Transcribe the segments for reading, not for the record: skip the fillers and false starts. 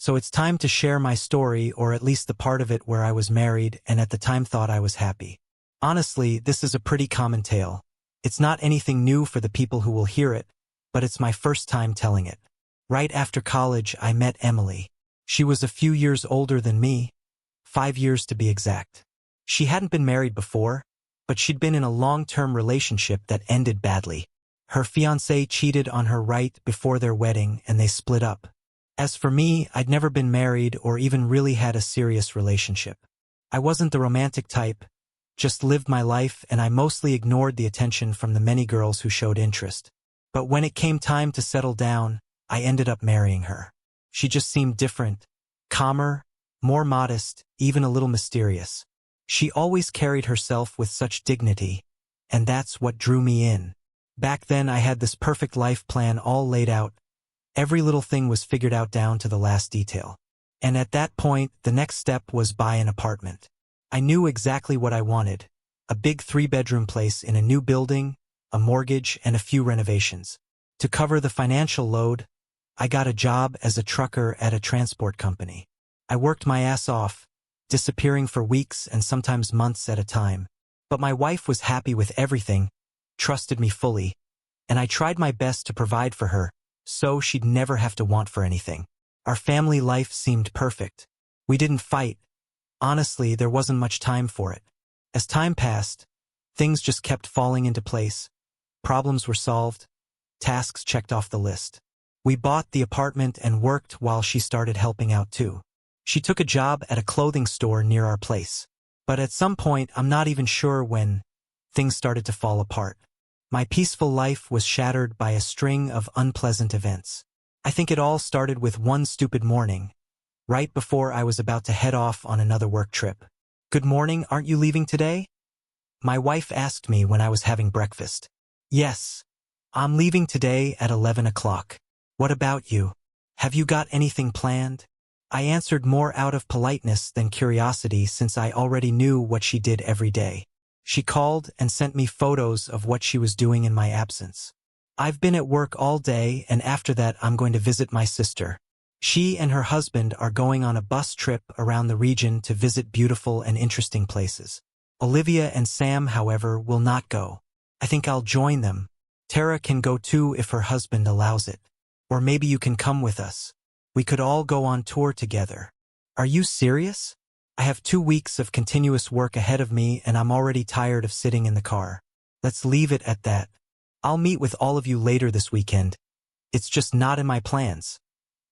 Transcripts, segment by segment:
So it's time to share my story, or at least the part of it where I was married and at the time thought I was happy. Honestly, this is a pretty common tale. It's not anything new for the people who will hear it, but it's my first time telling it. Right after college, I met Emily. She was a few years older than me, 5 years to be exact. She hadn't been married before, but she'd been in a long-term relationship that ended badly. Her fiancé cheated on her right before their wedding, and they split up. As for me, I'd never been married or even really had a serious relationship. I wasn't the romantic type, just lived my life, and I mostly ignored the attention from the many girls who showed interest. But when it came time to settle down, I ended up marrying her. She just seemed different, calmer, more modest, even a little mysterious. She always carried herself with such dignity, and that's what drew me in. Back then I had this perfect life plan all laid out. Every little thing was figured out down to the last detail. And at that point, the next step was buy an apartment. I knew exactly what I wanted: a big 3-bedroom place in a new building, a mortgage, and a few renovations. To cover the financial load, I got a job as a trucker at a transport company. I worked my ass off, disappearing for weeks and sometimes months at a time. But my wife was happy with everything, trusted me fully, and I tried my best to provide for her, so she'd never have to want for anything. Our family life seemed perfect. We didn't fight. Honestly, there wasn't much time for it. As time passed, things just kept falling into place. Problems were solved, tasks checked off the list. We bought the apartment and worked while she started helping out too. She took a job at a clothing store near our place. But at some point, I'm not even sure when, things started to fall apart. My peaceful life was shattered by a string of unpleasant events. I think it all started with one stupid morning, right before I was about to head off on another work trip. "Good morning, aren't you leaving today?" My wife asked me when I was having breakfast. "Yes, I'm leaving today at 11 o'clock. What about you? Have you got anything planned?" I answered more out of politeness than curiosity, since I already knew what she did every day. She called and sent me photos of what she was doing in my absence. "I've been at work all day, and after that I'm going to visit my sister. She and her husband are going on a bus trip around the region to visit beautiful and interesting places. Olivia and Sam, however, will not go. I think I'll join them. Tara can go too if her husband allows it. Or maybe you can come with us. We could all go on tour together." "Are you serious? I have 2 weeks of continuous work ahead of me, and I'm already tired of sitting in the car. Let's leave it at that. I'll meet with all of you later this weekend. It's just not in my plans,"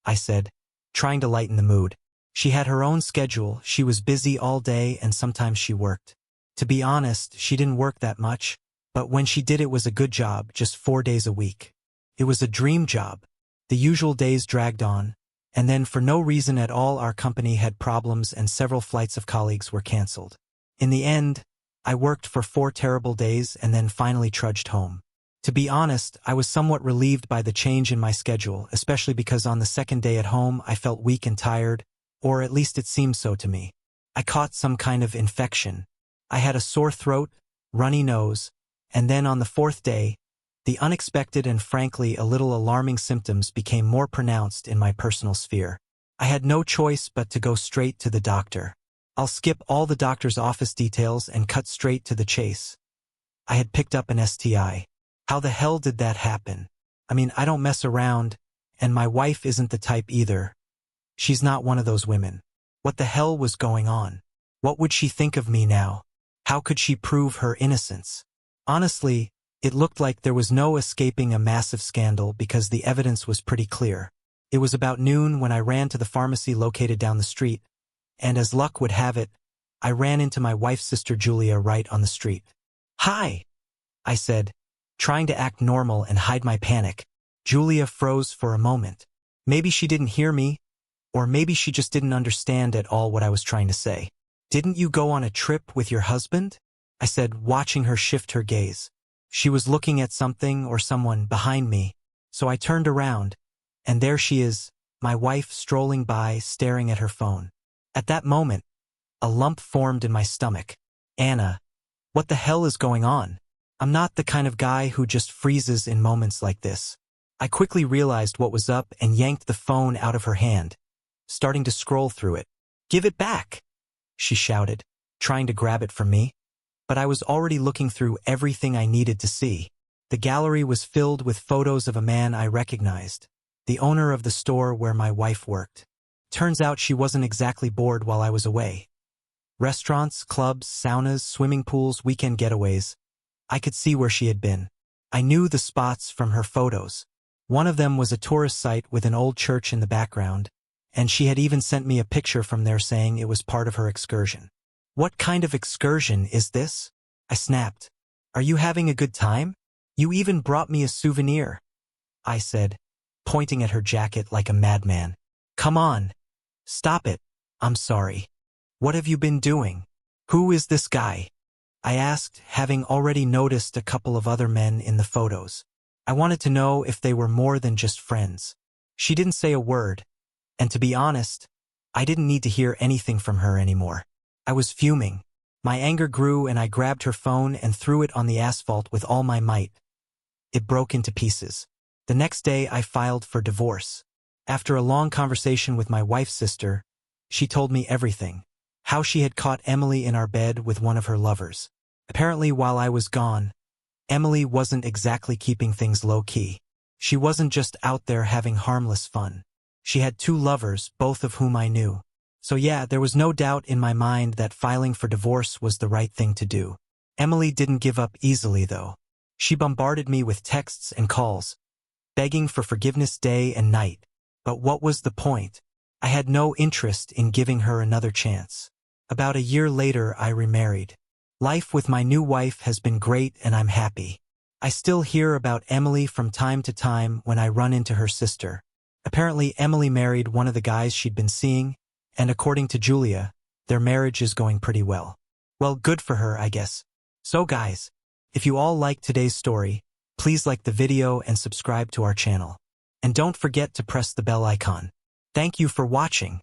I said, trying to lighten the mood. She had her own schedule. She was busy all day, and sometimes she worked. To be honest, she didn't work that much, but when she did, it was a good job, just 4 days a week. It was a dream job. The usual days dragged on, and then for no reason at all our company had problems and several flights of colleagues were canceled. In the end, I worked for 4 terrible days and then finally trudged home. To be honest, I was somewhat relieved by the change in my schedule, especially because on the second day at home I felt weak and tired, or at least it seemed so to me. I caught some kind of infection. I had a sore throat, runny nose, and then on the 4th day, the unexpected and frankly a little alarming symptoms became more pronounced in my personal sphere. I had no choice but to go straight to the doctor. I'll skip all the doctor's office details and cut straight to the chase. I had picked up an STI. How the hell did that happen? I mean, I don't mess around, and my wife isn't the type either. She's not one of those women. What the hell was going on? What would she think of me now? How could she prove her innocence? Honestly, it looked like there was no escaping a massive scandal because the evidence was pretty clear. It was about noon when I ran to the pharmacy located down the street, and as luck would have it, I ran into my wife's sister Julia right on the street. "Hi," I said, trying to act normal and hide my panic. Julia froze for a moment. Maybe she didn't hear me, or maybe she just didn't understand at all what I was trying to say. "Didn't you go on a trip with your husband?" I said, watching her shift her gaze. She was looking at something or someone behind me, so I turned around, and there she is, my wife strolling by, staring at her phone. At that moment, a lump formed in my stomach. "Anna, what the hell is going on?" I'm not the kind of guy who just freezes in moments like this. I quickly realized what was up and yanked the phone out of her hand. starting to scroll through it. "Give it back!" she shouted, trying to grab it from me. But I was already looking through everything I needed to see. The gallery was filled with photos of a man I recognized, the owner of the store where my wife worked. Turns out she wasn't exactly bored while I was away. Restaurants, clubs, saunas, swimming pools, weekend getaways. I could see where she had been. I knew the spots from her photos. One of them was a tourist site with an old church in the background, and she had even sent me a picture from there saying it was part of her excursion. "What kind of excursion is this?" I snapped. "Are you having a good time? You even brought me a souvenir," I said, pointing at her jacket like a madman. "Come on. Stop it. I'm sorry. What have you been doing? Who is this guy?" I asked, having already noticed a couple of other men in the photos. I wanted to know if they were more than just friends. She didn't say a word, and to be honest, I didn't need to hear anything from her anymore. I was fuming. My anger grew and I grabbed her phone and threw it on the asphalt with all my might. It broke into pieces. The next day I filed for divorce. After a long conversation with my wife's sister, she told me everything. How she had caught Emily in our bed with one of her lovers. Apparently while I was gone, Emily wasn't exactly keeping things low-key. She wasn't just out there having harmless fun. She had 2 lovers, both of whom I knew. So yeah, there was no doubt in my mind that filing for divorce was the right thing to do. Emily didn't give up easily though. She bombarded me with texts and calls, begging for forgiveness day and night. But what was the point? I had no interest in giving her another chance. About a year later, I remarried. Life with my new wife has been great and I'm happy. I still hear about Emily from time to time when I run into her sister. Apparently Emily married one of the guys she'd been seeing, and according to Julia, their marriage is going pretty well. Well, good for her, I guess. So guys, if you all liked today's story, please like the video and subscribe to our channel. And don't forget to press the bell icon. Thank you for watching.